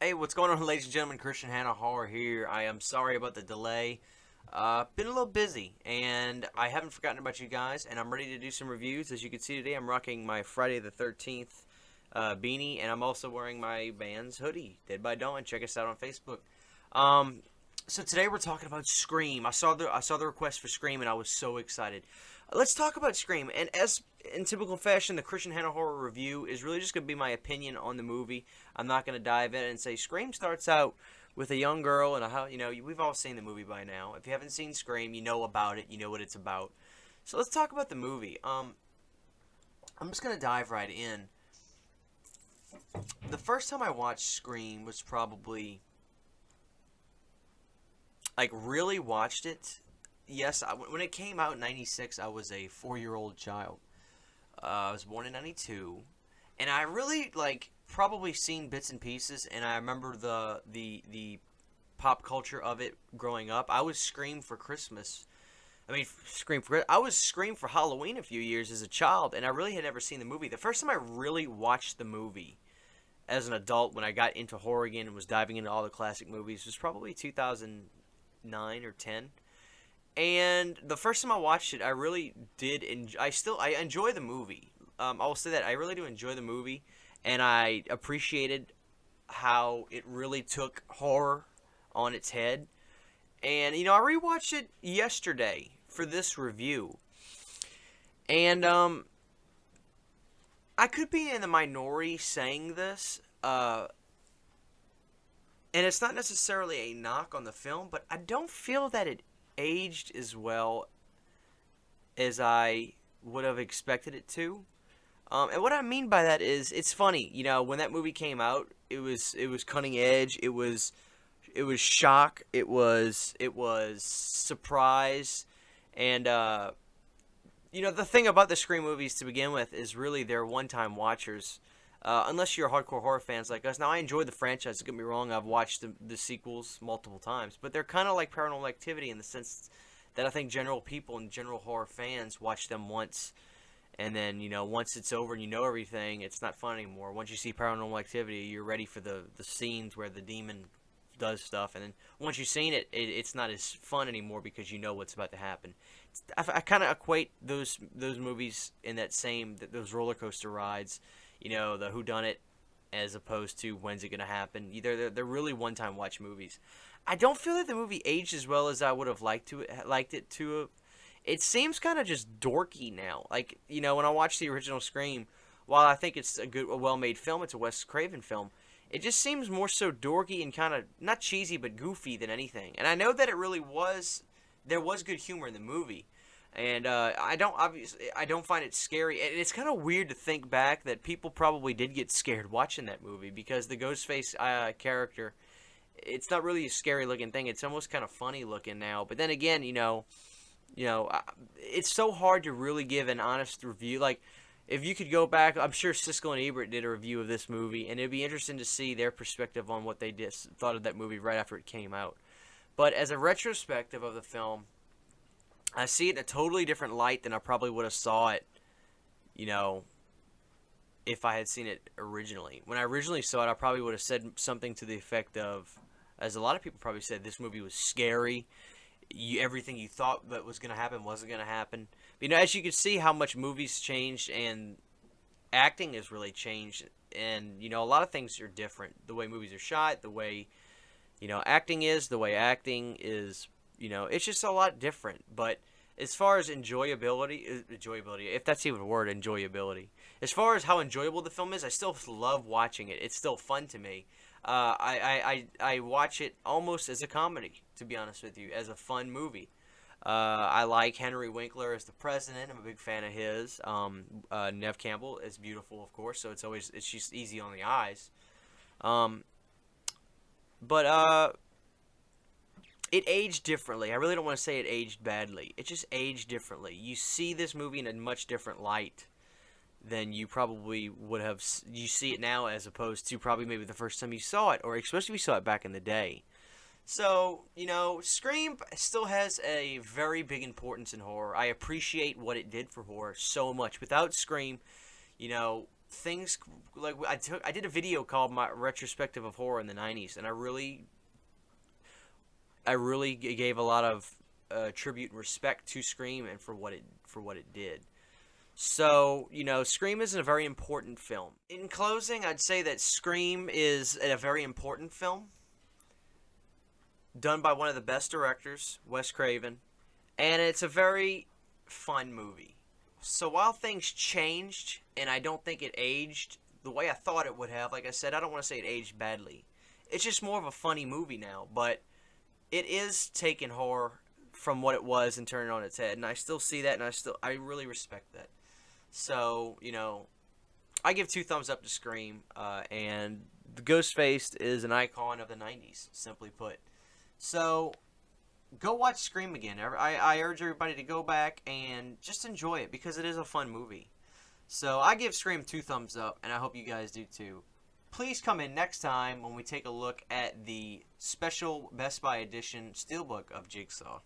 Hey, what's going on, ladies and gentlemen? Christian Hannah Horror here. I am sorry about the delay. Been a little busy, and I haven't forgotten about you guys, and I'm ready to do some reviews. As you can see today, I'm rocking my Friday the 13th beanie, and I'm also wearing my band's hoodie, Dead by Dawn. Check us out on Facebook. Um, so today we're talking about Scream. I saw the request for Scream, and I was so excited. Let's talk about Scream. And as in typical fashion, the Christian Hannah Horror review is really just going to be my opinion on the movie. I'm not going to dive in and say Scream starts out with a young girl and we've all seen the movie by now. If you haven't seen Scream, you know about it, you know what it's about. So let's talk about the movie. I'm just going to dive right in. The first time I watched Scream was probably really watched it. Yes, when it came out in '96, I was a 4-year-old child. I was born in '92, and I really probably seen bits and pieces, and I remember the pop culture of it growing up. I was Scream for Christmas. I was Scream for Halloween a few years as a child, and I really had never seen the movie. The first time I really watched the movie as an adult, when I got into horror again and was diving into all the classic movies, was probably 2009 or 10. And the first time I watched it, I really did. I enjoy the movie. I will say that I really do enjoy the movie, and I appreciated how it really took horror on its head. And I rewatched it yesterday for this review, and I could be in the minority saying this, and it's not necessarily a knock on the film, but I don't feel that it aged as well as I would have expected it to. And what I mean by that is, it's funny. When that movie came out, it was cutting edge. It was shock. It was surprise, and the thing about the Scream movies to begin with is really they're one-time watchers. Unless you're hardcore horror fans like us. Now, I enjoy the franchise. Don't get me wrong. I've watched the sequels multiple times. But they're kind of like Paranormal Activity in the sense that I think general people and general horror fans watch them once. And then, once it's over and you know everything, it's not fun anymore. Once you see Paranormal Activity, you're ready for the scenes where the demon does stuff. And then once you've seen it, it's not as fun anymore because you know what's about to happen. I kind of equate those movies in that same, those roller coaster rides. The whodunit, as opposed to when's it gonna happen. They're really one-time watch movies. I don't feel that the movie aged as well as I would have liked it to. It seems kind of just dorky now. When I watch the original Scream, while I think it's a well-made film, it's a Wes Craven film. It just seems more so dorky and kind of not cheesy but goofy than anything. And I know that it really was. There was good humor in the movie. And I don't find it scary. And it's kind of weird to think back that people probably did get scared watching that movie because the Ghostface character, it's not really a scary looking thing. It's almost kind of funny looking now. But then again, it's so hard to really give an honest review. Like, if you could go back, I'm sure Siskel and Ebert did a review of this movie, and it'd be interesting to see their perspective on what they thought of that movie right after it came out. But as a retrospective of the film, I see it in a totally different light than I probably would have saw it, if I had seen it originally. When I originally saw it, I probably would have said something to the effect of, as a lot of people probably said, this movie was scary. Everything you thought that was going to happen wasn't going to happen. But, as you can see how much movies changed and acting has really changed. And, a lot of things are different. The way movies are shot, the way, acting is, the way acting is. It's just a lot different. But as far as enjoyability, if that's even a word, enjoyability. As far as how enjoyable the film is, I still love watching it. It's still fun to me. I watch it almost as a comedy, to be honest with you, as a fun movie. I like Henry Winkler as the president. I'm a big fan of his. Nev Campbell is beautiful, of course, so it's just easy on the eyes. But it aged differently. I really don't want to say it aged badly. It just aged differently. You see this movie in a much different light than you probably would have. You see it now as opposed to probably maybe the first time you saw it, or especially if you saw it back in the day. So, Scream still has a very big importance in horror. I appreciate what it did for horror so much. Without Scream, things like I did a video called my retrospective of horror in the 90s, and I really gave a lot of tribute and respect to Scream and for what it did. So, Scream is a very important film. In closing, I'd say that Scream is a very important film done by one of the best directors, Wes Craven, and it's a very fun movie. So while things changed and I don't think it aged the way I thought it would have, like I said, I don't want to say it aged badly. It's just more of a funny movie now, but it is taking horror from what it was and turning it on its head, and I still see that, and I really respect that. So, I give 2 thumbs up to Scream, and the Ghostface is an icon of the 90s, simply put. So, go watch Scream again. I urge everybody to go back and just enjoy it, because it is a fun movie. So, I give Scream 2 thumbs up, and I hope you guys do too. Please come in next time when we take a look at the special Best Buy edition Steelbook of Jigsaw.